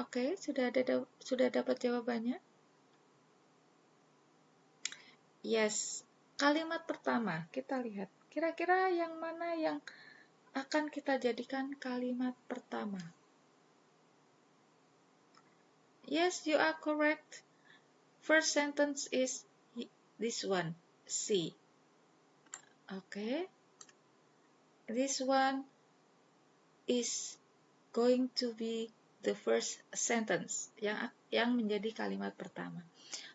Oke, sudah dapat jawabannya? Yes. Kalimat pertama, kita lihat. Kira-kira yang mana yang akan kita jadikan kalimat pertama? Yes, you are correct. First sentence is this one, C. Okay. This one is going to be the first sentence yang menjadi kalimat pertama.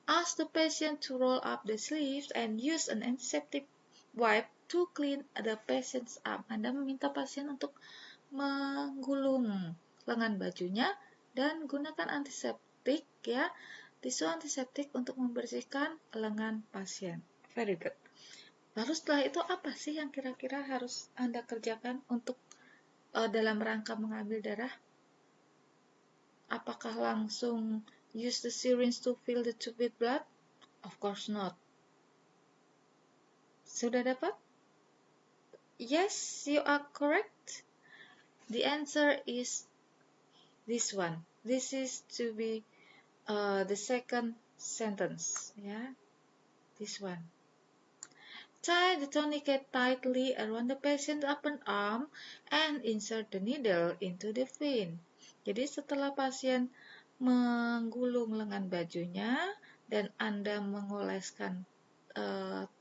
Ask the patient to roll up the sleeves and use an antiseptic wipe to clean the patient's arm. Anda meminta pasien untuk menggulung lengan bajunya dan gunakan antiseptik ya, tisu antiseptik untuk membersihkan lengan pasien. Very good. Lalu setelah itu apa sih yang kira-kira harus Anda kerjakan untuk dalam rangka mengambil darah? Apakah langsung use the syringe to fill the tube with blood? Of course not. Sudah dapat? Yes, you are correct. The answer is this one. This is to be the second sentence. Yeah, this one. Tie the tourniquet tightly around the patient's upper arm and insert the needle into the vein. Jadi setelah pasien menggulung lengan bajunya dan Anda mengoleskan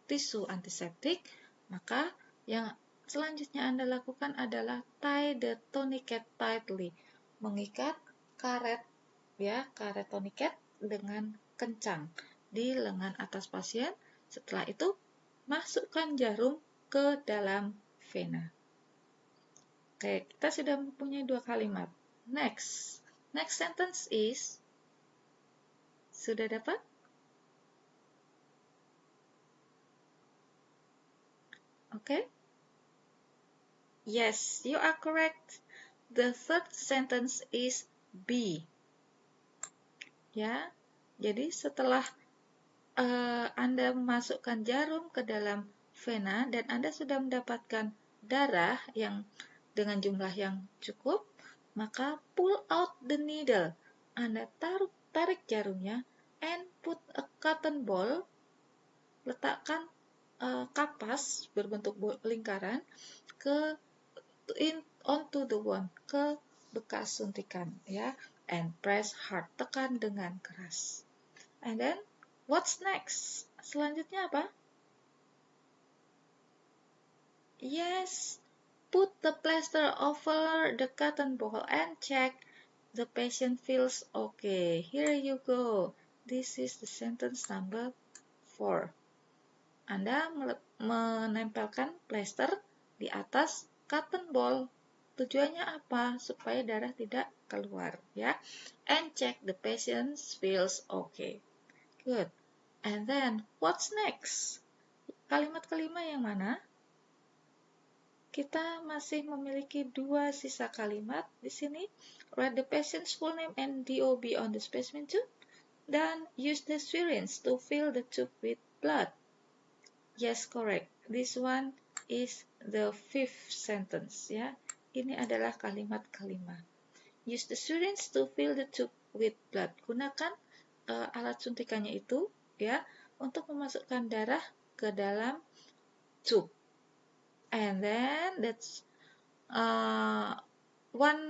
tisu antiseptik, maka yang selanjutnya Anda lakukan adalah tie the tourniquet tightly, mengikat karet ya, karet tourniquet dengan kencang di lengan atas pasien. Setelah itu masukkan jarum ke dalam vena. Oke, kita sudah mempunyai dua kalimat. Next sentence is, sudah dapat? Okay? Yes, you are correct. The third sentence is B. Ya, jadi setelah Anda memasukkan jarum ke dalam vena dan Anda sudah mendapatkan darah yang dengan jumlah yang cukup, maka pull out the needle. Anda tarik jarumnya and put a cotton ball, letakkan kapas berbentuk lingkaran onto the wound, ke bekas suntikan ya, and press hard, tekan dengan keras. And then what's next? Selanjutnya apa? Yes, put the plaster over the cotton ball and check the patient feels okay. Here you go. This is the sentence number 4. Anda menempelkan plaster di atas cotton ball. Tujuannya apa? Supaya darah tidak keluar ya. And check the patient feels okay. Good. And then, what's next? Kalimat kelima yang mana? Kita masih memiliki dua sisa kalimat di sini. Write the patient's full name and DOB on the specimen tube. Dan use the syringe to fill the tube with blood. Yes, correct. This one is the fifth sentence. Ya, ini adalah kalimat kelima. Use the syringe to fill the tube with blood. Gunakan alat suntikannya itu ya untuk memasukkan darah ke dalam tube. And then that's one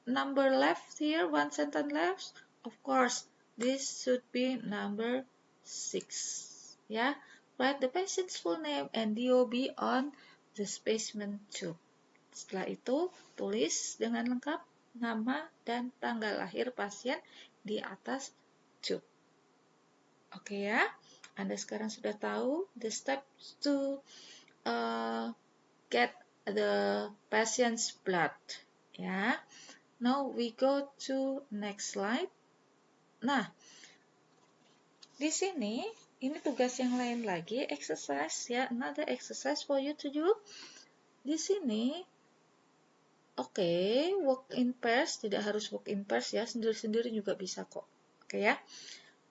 number left here, one sentence left. Of course, this should be number 6. Ya, write the patient's full name and DOB on the specimen tube. Setelah itu, tulis dengan lengkap nama dan tanggal lahir pasien di atas tube. Oke ya, Anda sekarang sudah tahu the steps to get the patient's blood. Ya, now we go to next slide. Nah, di sini ini tugas yang lain lagi, exercise ya, another exercise for you to do. Di sini, oke, work in pairs, tidak harus work in pairs ya, sendiri-sendiri juga bisa kok. Oke ya.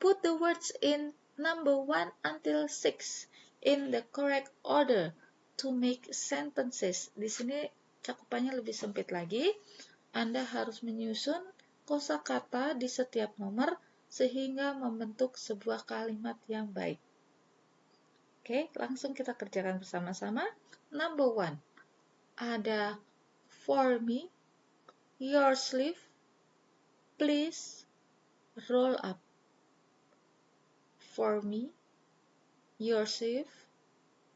Put the words in number 1 until 6 in the correct order to make sentences. Di sini cakupannya lebih sempit lagi. Anda harus menyusun kosakata di setiap nomor sehingga membentuk sebuah kalimat yang baik. Oke, langsung kita kerjakan bersama-sama. Number 1. Ada for me, your sleeve, please roll up. For me, your sleeve,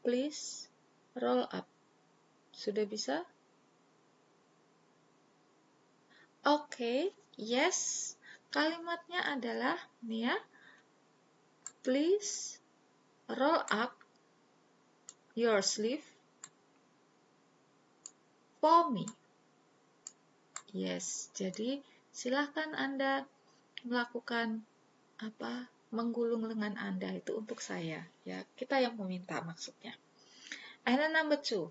please roll up. Sudah bisa? Oke, yes. Kalimatnya adalah nih ya. Please roll up your sleeve for me. Yes, jadi silahkan Anda melakukan menggulung lengan Anda itu untuk saya. Ya, kita yang meminta maksudnya. And then number 2.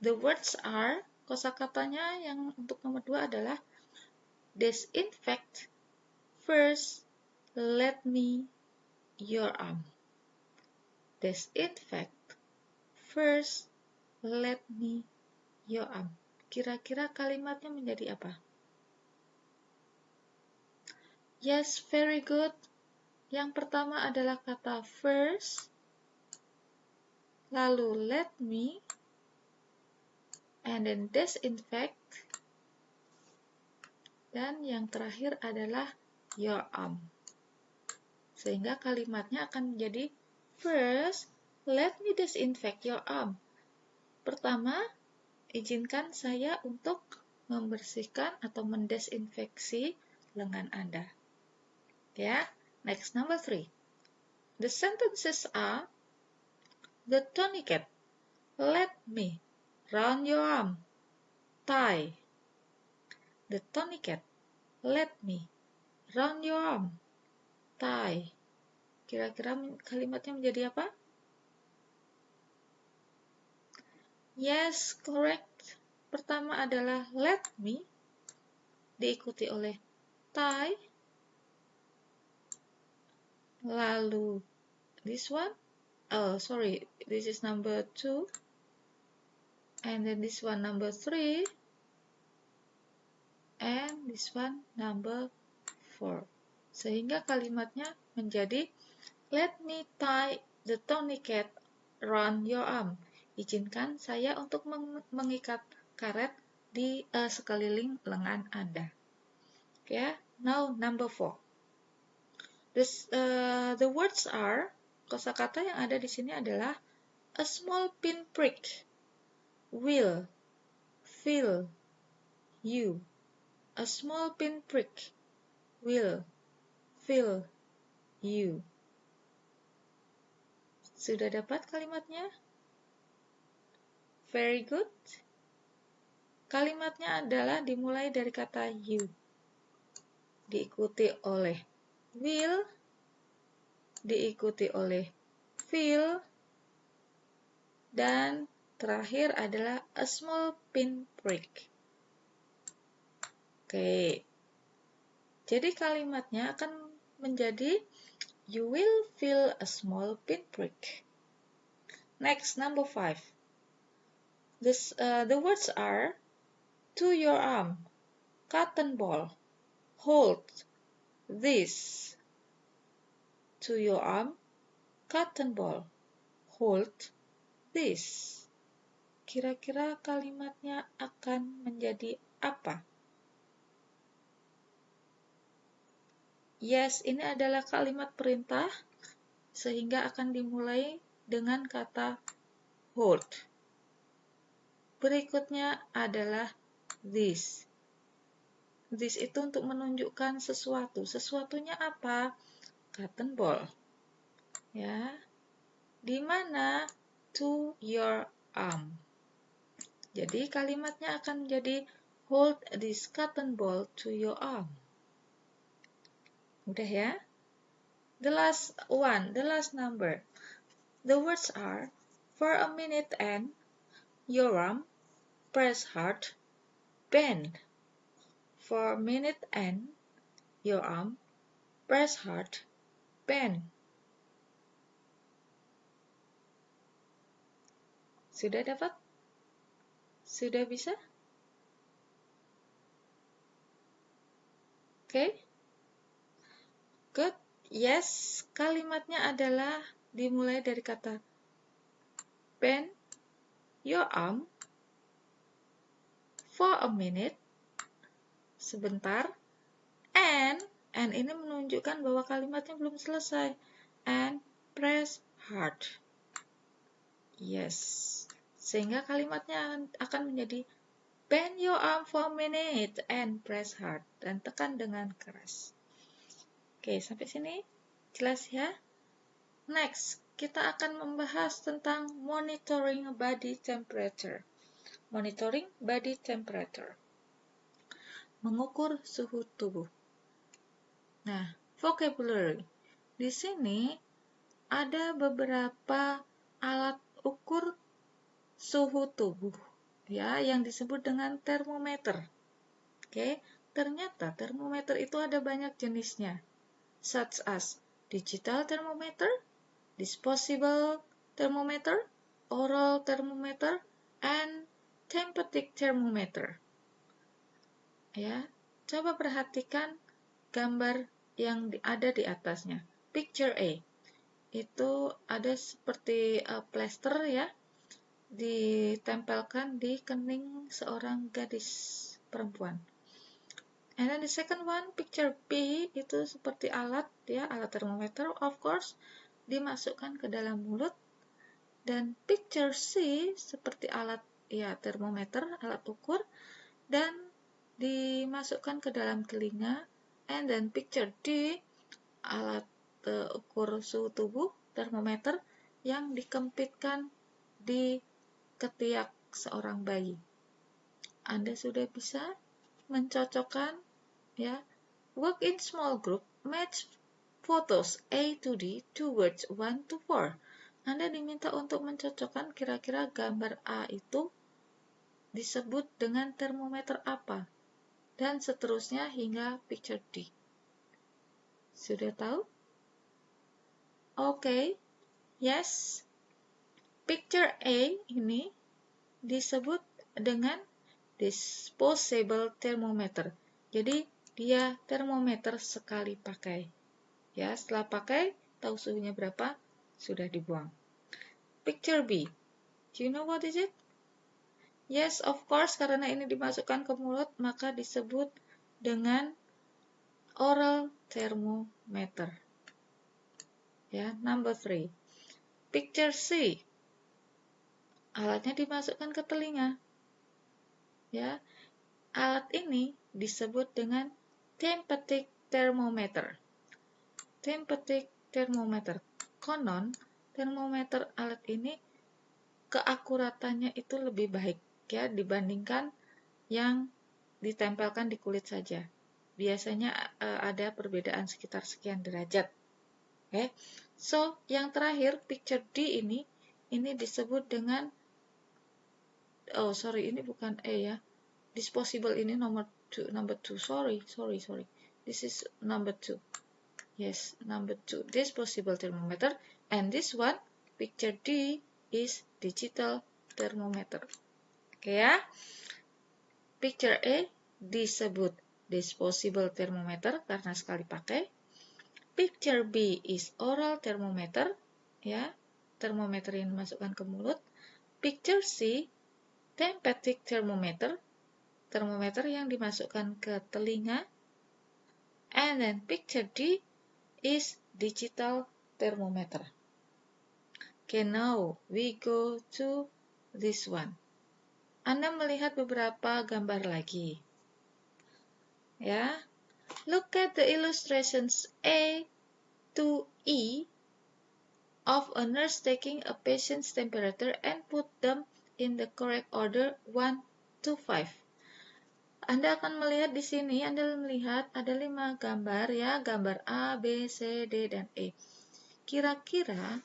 The words are, kosakatanya yang untuk nomor 2 adalah disinfect, first let me your arm. Disinfect, first let me your arm. Kira-kira kalimatnya menjadi apa? Yes, very good. Yang pertama adalah kata first, lalu let me, and then disinfect, dan yang terakhir adalah your arm. Sehingga kalimatnya akan menjadi first, let me disinfect your arm. Pertama, izinkan saya untuk membersihkan atau mendesinfeksi lengan Anda. Ya, next number 3. The sentences are, the tourniquet, let me round your arm, tie. The tourniquet, let me round your arm, tie. Kira-kira kalimatnya menjadi apa? Yes, correct. Pertama adalah let me, diikuti oleh tie, lalu this one, this is number 2, and then this one number 3, and this one number 4. Sehingga kalimatnya menjadi let me tie the tourniquet around your arm. Izinkan saya untuk mengikat karet di sekeliling lengan Anda. Okay, now number 4. The words are, kosakata yang ada di sini adalah a small pinprick will fill you. A small pinprick will fill you. Sudah dapat kalimatnya? Very good. Kalimatnya adalah dimulai dari kata you, diikuti oleh will, diikuti oleh fill, dan terakhir adalah a small pinprick. Oke. Jadi kalimatnya akan menjadi you will fill a small pinprick. Next, number 5. The words are to your arm, cotton ball, hold this. To your arm, cotton ball, hold this. Kira-kira kalimatnya akan menjadi apa? Yes, ini adalah kalimat perintah, sehingga akan dimulai dengan kata hold. Berikutnya adalah this. This itu untuk menunjukkan sesuatu. Sesuatunya apa? Cotton ball. Ya. Di mana? To your arm. Jadi kalimatnya akan menjadi hold this cotton ball to your arm. Udah ya? The last one, the last number. The words are for a minute and your arm, press hard, bend. For a minute and your arm, press hard, bend. Sudah dapat? Sudah bisa? Oke? Good. Yes, kalimatnya adalah dimulai dari kata bend your arm for a minute, sebentar, and ini menunjukkan bahwa kalimatnya belum selesai, and press hard. Yes, sehingga kalimatnya akan menjadi bend your arm for a minute and press hard, dan tekan dengan keras. Oke, sampai sini jelas ya? Next, kita akan membahas tentang monitoring body temperature. Monitoring body temperature. Mengukur suhu tubuh. Nah, vocabulary. Di sini ada beberapa alat ukur suhu tubuh ya yang disebut dengan termometer. Oke, ternyata termometer itu ada banyak jenisnya. Such as digital thermometer, disposable thermometer, oral thermometer, and temperature thermometer. Ya, coba perhatikan gambar yang ada di atasnya. Picture A. Itu ada seperti plester ya, ditempelkan di kening seorang gadis perempuan. And then the second one, picture B, itu seperti alat ya, alat termometer of course, dimasukkan ke dalam mulut. Dan picture C seperti alat ya termometer, alat ukur, dan dimasukkan ke dalam telinga. And then picture D, alat ukur suhu tubuh, termometer, yang dikempitkan di ketiak seorang bayi. Anda sudah bisa mencocokkan ya. Work in small group, match photos A to D to words 1 to 4. Anda diminta untuk mencocokkan kira-kira gambar A itu disebut dengan termometer apa, dan seterusnya hingga picture D. Sudah tahu? Oke, yes. Picture A ini disebut dengan disposable thermometer. Jadi dia termometer sekali pakai. Ya, setelah pakai, tahu suhunya berapa, sudah dibuang. Picture B. Do you know what is it? Yes, of course, karena ini dimasukkan ke mulut, maka disebut dengan oral thermometer. Ya, number 3. Picture C. Alatnya dimasukkan ke telinga. Ya, alat ini disebut dengan temperature thermometer. Temperature thermometer. Konon, termometer alat ini keakuratannya itu lebih baik ya dibandingkan yang ditempelkan di kulit saja. Biasanya ada perbedaan sekitar sekian derajat. Oke. So, yang terakhir picture D ini disebut dengan ini bukan E ya. Disposable ini number 2. Sorry. This is number 2. Yes, number 2. Disposable thermometer, and this one picture D is digital thermometer. Oke ya. Picture A disebut disposable thermometer karena sekali pakai. Picture B is oral thermometer, ya, termometer yang dimasukkan ke mulut. Picture C, temperature thermometer, termometer yang dimasukkan ke telinga. And then picture D is digital thermometer. Okay, now we go to this one. Anda melihat beberapa gambar lagi. Ya. Look at the illustrations A to E of a nurse taking a patient's temperature and put them in the correct order 1 to 5. Anda akan melihat di sini, Anda melihat ada 5 gambar ya, gambar A, B, C, D, dan E. Kira-kira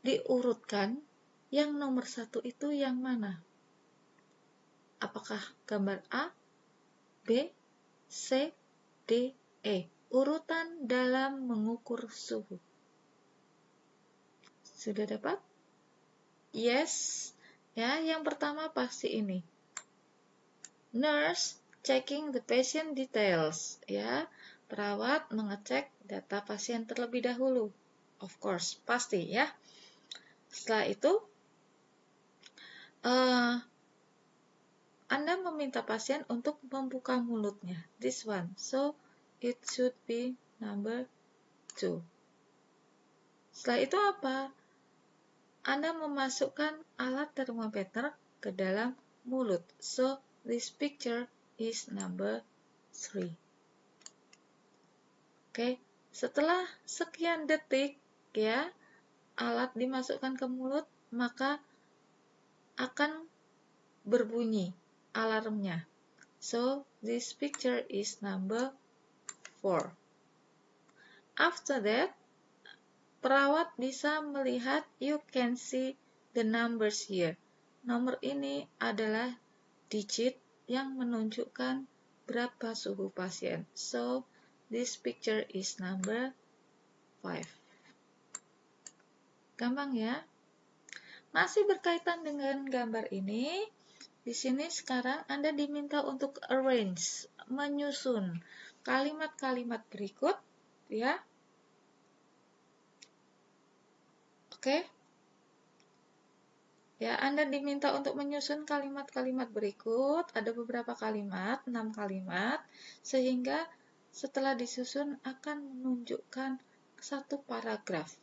diurutkan yang nomor 1 itu yang mana? Apakah gambar A, B, C, D, E? Urutan dalam mengukur suhu. Sudah dapat? Yes. Ya, yang pertama pasti ini. Nurse checking the patient details, ya. Perawat mengecek data pasien terlebih dahulu. Of course, pasti ya. Setelah itu, Anda meminta pasien untuk membuka mulutnya. This one. So, it should be number 2. Setelah itu apa? Anda memasukkan alat termometer ke dalam mulut. So, this picture is number 3. Oke, setelah sekian detik ya, alat dimasukkan ke mulut, maka akan berbunyi alarmnya. So, this picture is number 4. After that, perawat bisa melihat, you can see the numbers here. Nomor ini adalah digit yang menunjukkan berapa suhu pasien. So, this picture is number 5. Gampang ya? Masih berkaitan dengan gambar ini, di sini sekarang Anda diminta untuk arrange, menyusun kalimat-kalimat berikut, ya. Oke. Ya, Anda diminta untuk menyusun kalimat-kalimat berikut, ada beberapa kalimat, 6 kalimat, sehingga setelah disusun akan menunjukkan satu paragraf.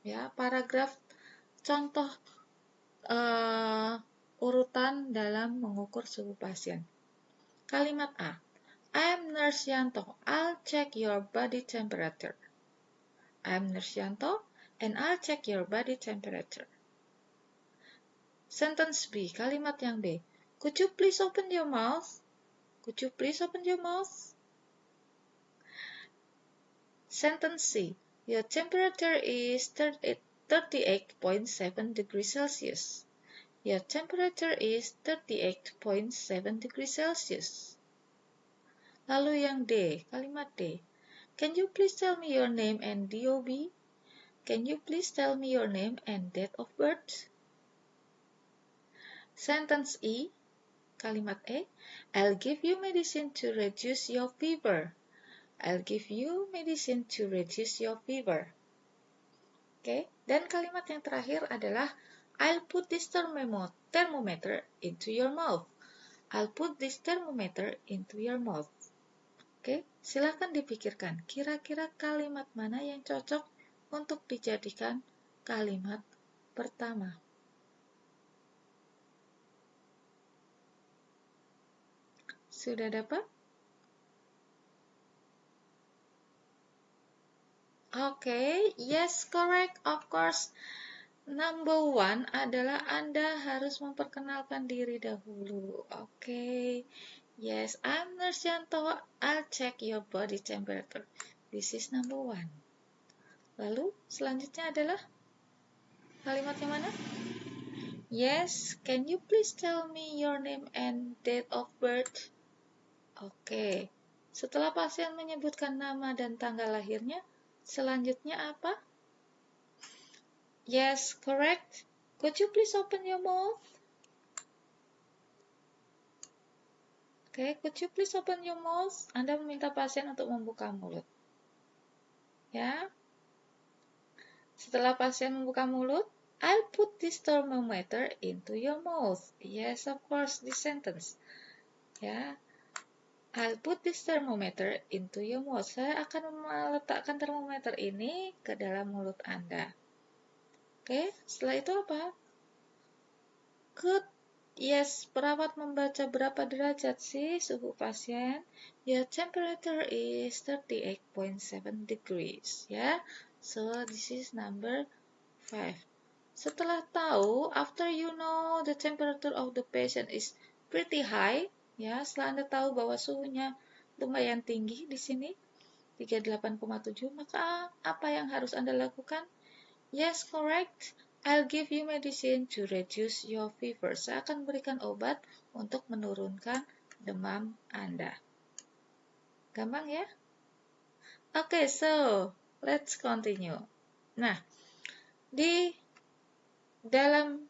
Ya, paragraf contoh urutan dalam mengukur suhu pasien. Kalimat A. I'm Nurse Yanto. I'll check your body temperature. I'm Nurse Yanto and I'll check your body temperature. Sentence B. Kalimat yang B. Could you please open your mouth? Could you please open your mouth? Sentence C. Your temperature is 38.7 degrees Celsius. Your temperature is 38.7 degrees Celsius. Lalu yang D, kalimat D. Can you please tell me your name and DOB? Can you please tell me your name and date of birth? Sentence E, kalimat E. I'll give you medicine to reduce your fever. I'll give you medicine to reduce your fever. Oke, dan kalimat yang terakhir adalah I'll put this thermometer into your mouth. I'll put this thermometer into your mouth. Oke, silakan dipikirkan kira-kira kalimat mana yang cocok untuk dijadikan kalimat pertama. Sudah dapat? Oke, yes, correct, of course. Number 1 adalah Anda harus memperkenalkan diri dahulu. Oke, yes, I'm Nurse Yanto. I'll check your body temperature. This is number 1. Lalu, selanjutnya adalah kalimat yang mana? Yes, can you please tell me your name and date of birth? Oke, setelah pasien menyebutkan nama dan tanggal lahirnya, selanjutnya apa? Yes, correct. Could you please open your mouth? Oke, could you please open your mouth? Anda meminta pasien untuk membuka mulut. Ya. Setelah pasien membuka mulut, I'll put this thermometer into your mouth. Yes, of course, this sentence. Ya. I'll put this thermometer into your mouth. Saya akan meletakkan termometer ini ke dalam mulut Anda. Oke, setelah itu apa? Could, yes, perawat membaca berapa derajat sih suhu pasien? Your temperature is 38.7 degrees, ya. So, this is number 5. Setelah tahu, after you know the temperature of the patient is pretty high, ya, setelah Anda tahu bahwa suhunya lumayan tinggi di sini, 38,7, maka apa yang harus Anda lakukan? Yes, correct. I'll give you medicine to reduce your fever. Saya akan berikan obat untuk menurunkan demam Anda. Gampang ya? Oke, so let's continue. Nah, di dalam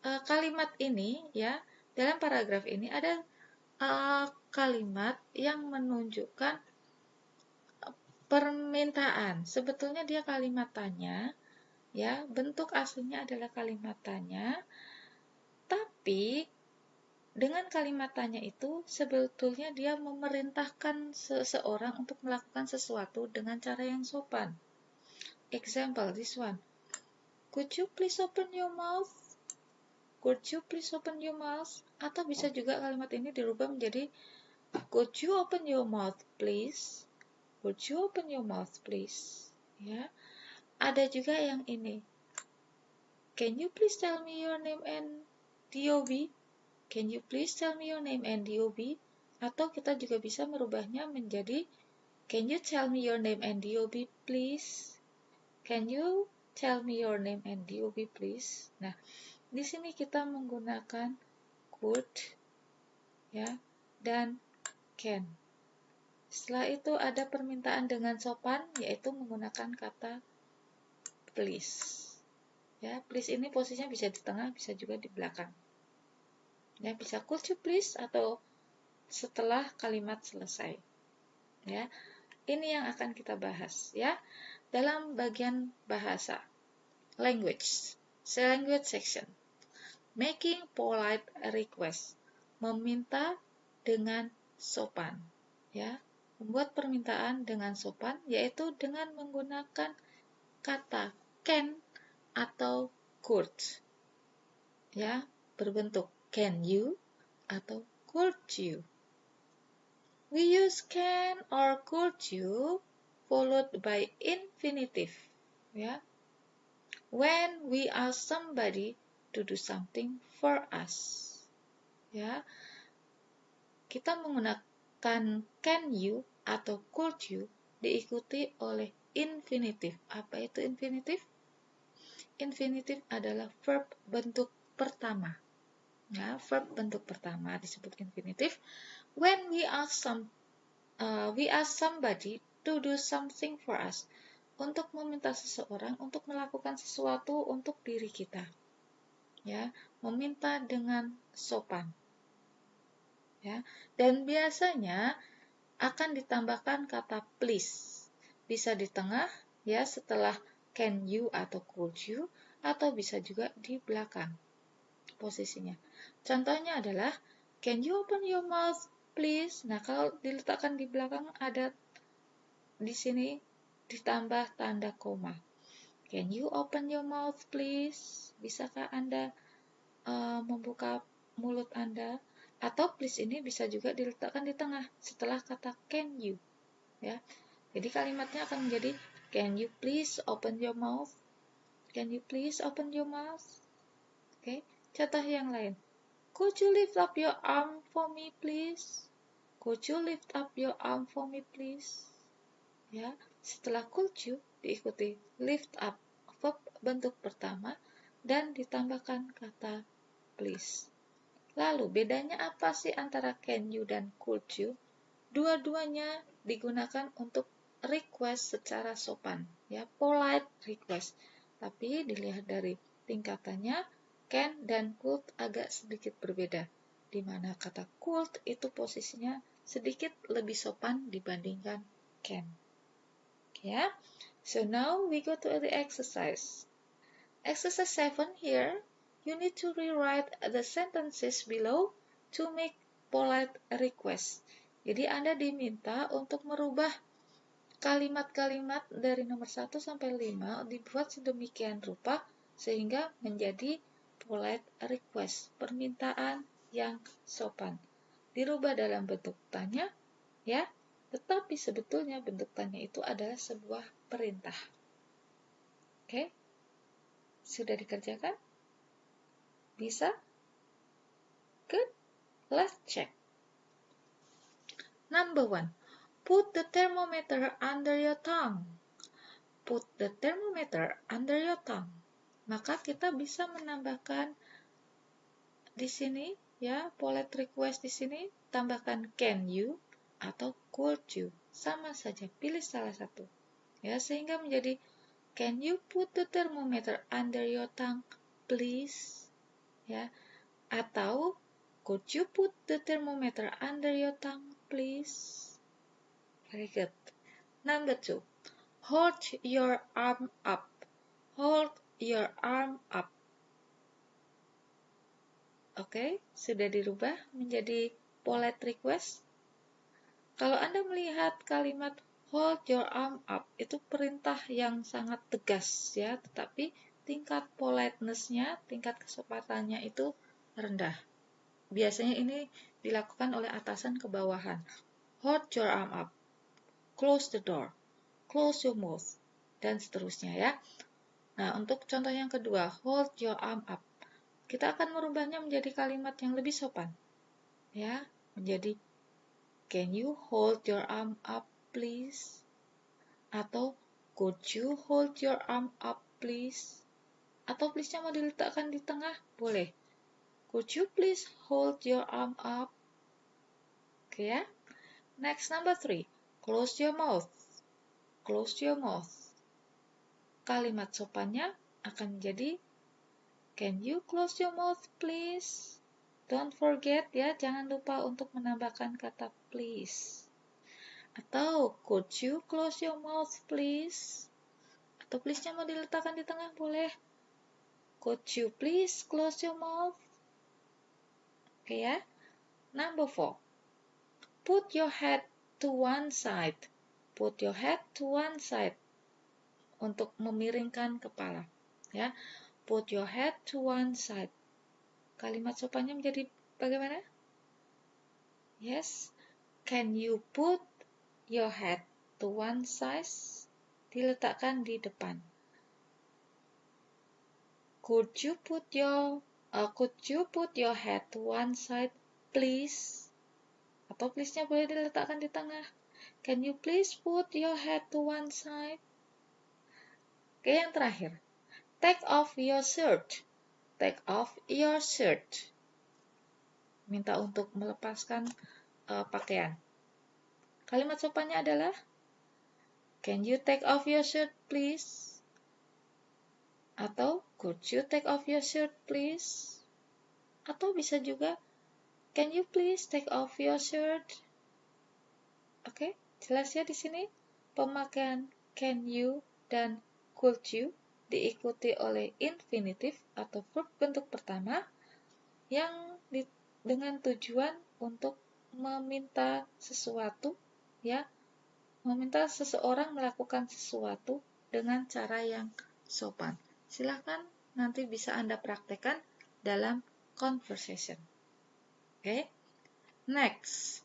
kalimat ini, ya, dalam paragraf ini ada kalimat yang menunjukkan permintaan. Sebetulnya dia kalimat tanya, ya, bentuk aslinya adalah kalimat tanya, tapi dengan kalimat tanya itu sebetulnya dia memerintahkan seseorang untuk melakukan sesuatu dengan cara yang sopan. Example, this one. Could you please open your mouth? Could you please open your mouth? Atau bisa juga kalimat ini dirubah menjadi could you open your mouth please? Could you open your mouth please? Ya. Ada juga yang ini. Can you please tell me your name and DOB? Can you please tell me your name and DOB? Atau kita juga bisa merubahnya menjadi can you tell me your name and DOB please? Can you tell me your name and DOB please? Nah, di sini kita menggunakan could, ya, dan can. Setelah itu ada permintaan dengan sopan, yaitu menggunakan kata please. Ya, please ini posisinya bisa di tengah, bisa juga di belakang. Ya, bisa could you please atau setelah kalimat selesai. Ya, ini yang akan kita bahas, ya, dalam bagian bahasa language section. Making polite request, meminta dengan sopan, ya, membuat permintaan dengan sopan, yaitu dengan menggunakan kata can atau could, ya, berbentuk can you atau could you. We use can or could you followed by infinitive, ya, when we ask somebody to do something for us. Ya, kita menggunakan can you atau could you diikuti oleh infinitive. Apa itu infinitive? Infinitive adalah verb bentuk pertama. Ya, verb bentuk pertama disebut infinitive. When we ask somebody to do something for us, untuk meminta seseorang untuk melakukan sesuatu untuk diri kita. Ya, meminta dengan sopan. Ya, dan biasanya akan ditambahkan kata please. Bisa di tengah, ya, setelah can you atau could you, atau bisa juga di belakang posisinya. Contohnya adalah can you open your mouth please? Nah, kalau diletakkan di belakang ada di sini ditambah tanda koma. Can you open your mouth please? Bisakah Anda membuka mulut Anda? Atau please ini bisa juga diletakkan di tengah setelah kata can you, ya. Jadi kalimatnya akan menjadi can you please open your mouth? Can you please open your mouth? Oke. Contoh yang lain. Could you lift up your arm for me please? Could you lift up your arm for me please? Ya, setelah could you diikuti lift up, verb bentuk pertama, dan ditambahkan kata please. Lalu bedanya apa sih antara can you dan could you? Dua-duanya digunakan untuk request secara sopan, ya, polite request. Tapi dilihat dari tingkatannya, can dan could agak sedikit berbeda, di mana kata could itu posisinya sedikit lebih sopan dibandingkan can. Ya, so now we go to the exercise. Exercise 7 here, you need to rewrite the sentences below to make polite request. Jadi Anda diminta untuk merubah kalimat-kalimat dari nomor 1 sampai 5 dibuat sedemikian rupa sehingga menjadi polite request, permintaan yang sopan. Dirubah dalam bentuk tanya, ya, tetapi sebetulnya bentuk tanya itu adalah sebuah perintah. Oke? Sudah dikerjakan? Bisa? Good. Let's check. Number 1. Put the thermometer under your tongue. Put the thermometer under your tongue. Maka kita bisa menambahkan di sini, ya, polite request di sini tambahkan can you atau could you. Sama saja, pilih salah satu. Ya, sehingga menjadi can you put the thermometer under your tongue please? Ya, atau Could you put the thermometer under your tongue, please? Very good. Number 2. Hold your arm up. Hold your arm up. Oke, sudah dirubah menjadi polite request. Kalau Anda melihat kalimat hold your arm up, itu perintah yang sangat tegas ya, tetapi tingkat politeness-nya, tingkat kesopatannya itu rendah. Biasanya ini dilakukan oleh atasan ke bawahan. Hold your arm up. Close the door. Close your mouth. Dan seterusnya ya. Nah, untuk contoh yang kedua, hold your arm up. Kita akan merubahnya menjadi kalimat yang lebih sopan. Ya, menjadi can you hold your arm up please? Atau could you hold your arm up please? Atau please-nya mau diletakkan di tengah? Boleh. Could you please hold your arm up? Oke ya. Next, number 3. Close your mouth. Close your mouth. Kalimat sopannya akan menjadi can you close your mouth please? Don't forget ya, jangan lupa untuk menambahkan kata please. Atau could you close your mouth please? Atau please-nya mau diletakkan di tengah boleh. Could you please close your mouth? Oke ya. Number 4. Put your head to one side. Put your head to one side. Untuk memiringkan kepala. Ya. Put your head to one side. Kalimat sopannya menjadi bagaimana? Yes. Can you put your head to one side? Diletakkan di depan. Could you put your head to one side, please? Atau please-nya boleh diletakkan di tengah. Can you please put your head to one side? Oke, yang terakhir. Take off your shirt. Take off your shirt. Minta untuk melepaskan pakaian. Kalimat sopannya adalah can you take off your shirt, please? Atau could you take off your shirt, please? Atau bisa juga can you please take off your shirt? Oke, jelas ya di sini pemakaian can you dan could you diikuti oleh infinitif atau verb bentuk pertama yang dengan tujuan untuk meminta sesuatu ya, meminta seseorang melakukan sesuatu dengan cara yang sopan. Silahkan nanti bisa Anda praktekkan dalam conversation. Oke. Next.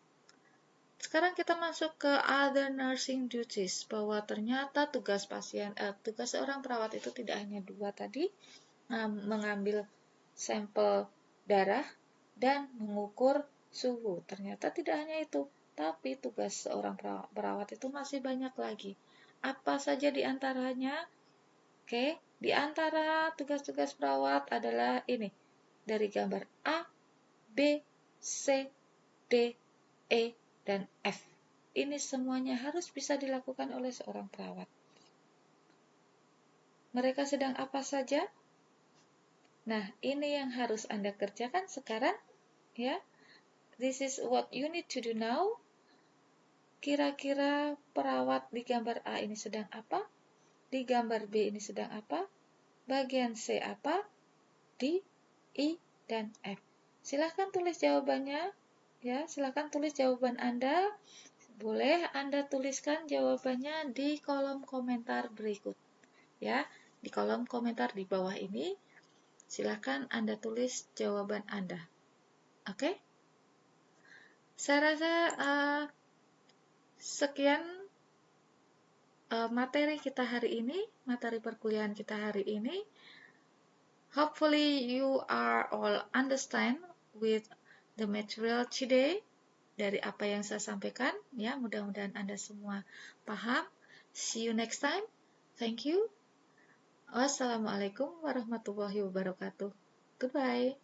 Sekarang kita masuk ke other nursing duties, bahwa ternyata tugas seorang perawat itu tidak hanya 2 tadi, mengambil sampel darah dan mengukur suhu. Ternyata tidak hanya itu, tapi tugas seorang perawat itu masih banyak lagi. Apa saja di antaranya? Oke, di antara tugas-tugas perawat adalah ini, dari gambar A, B, C, D, E, dan F. Ini semuanya harus bisa dilakukan oleh seorang perawat. Mereka sedang apa saja? Nah, ini yang harus Anda kerjakan sekarang, ya. This is what you need to do now. Kira-kira perawat di gambar A ini sedang apa? Di gambar B ini sedang apa? Bagian C apa? D, E, dan F. Silahkan tulis jawabannya, ya. Silahkan tulis jawaban Anda. Boleh Anda tuliskan jawabannya di kolom komentar berikut, ya. Di kolom komentar di bawah ini, silahkan Anda tulis jawaban Anda. Oke? Saya rasa sekian materi kita hari ini, materi perkuliahan kita hari ini. Hopefully you are all understand with the material today, dari apa yang saya sampaikan, ya. Mudah-mudahan Anda semua paham. See you next time. Thank you. Wassalamualaikum warahmatullahi wabarakatuh. Goodbye.